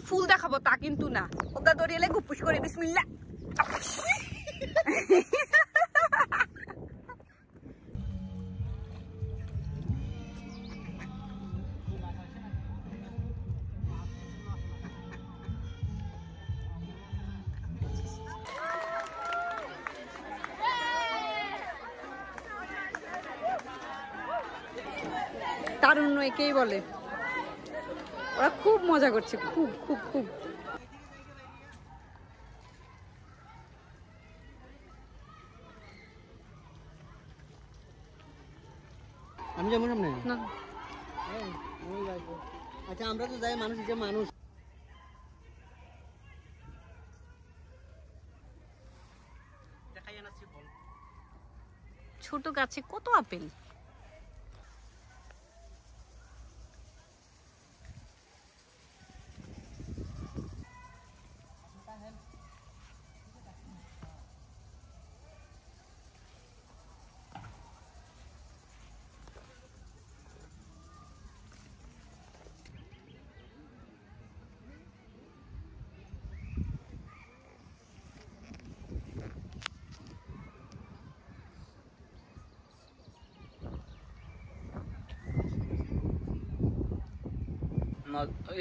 ফুল দেখাবো তা কিন্তু না, ওটা দড়িয়ে গুপুস করে বিসমিল্লাহ। তারুণ্য একেই বলে। ওরা খুব মজা করছে, খুব খুব খুব। আমি যাবো সামনে না, আচ্ছা আমরা তো যাই, মানুষ যে মানুষ। ছোট গাছে কত আপেল।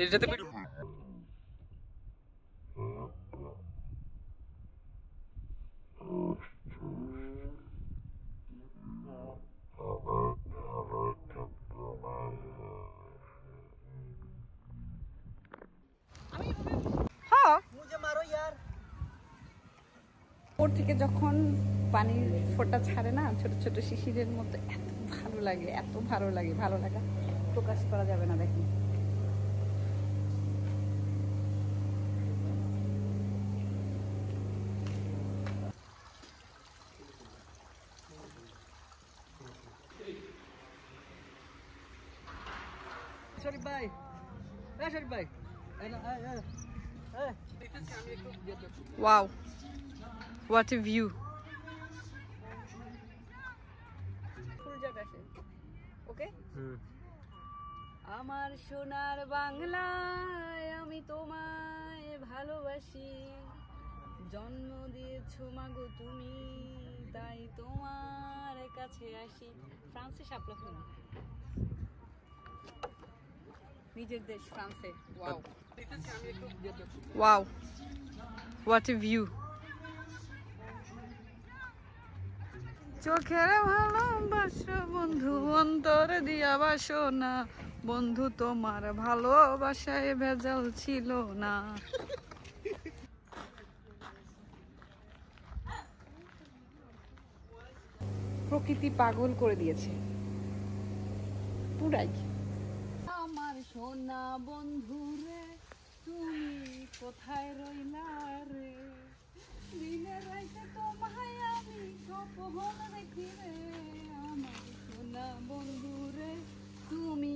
এটাতে ওর থেকে যখন পানির ফোঁটা ছাড়ে না ছোট ছোট শিশিরের মতো, এত ভালো লাগে, এত ভালো লাগে। ভালো লাগা প্রকাশ করা যাবে না। দেখুন শরীফ ভাই, শরীফ ভাই, ওয়াও, হোয়াট এ ভিউ। ওকে, আমার সোনার বাংলায় আমি তোমায় ভালোবাসি, জন্ম দিয়েছো মাগো তুমি, তাই তোমার কাছে আসি। ফ্রান্সে শাপলা ফুল, নিজের দেশ ফ্রান্সে। Wow wow, what a view. চোখের ভালোবাসা বন্ধু অন্তরে দিয়া বাসো না, বন্ধু তোমার ভালোবাসায় ভেজাল ছিল না। প্রকৃতি পাগল করে দিয়েছে পুরাই। আমার সোনা বন্ধু রে, তুমি কোথায় রইলা রে, দিনের রাইতে তোমায় আমি স্বপ্ন দেখি রে, আমার সোনা বন্ধু রে, তুমি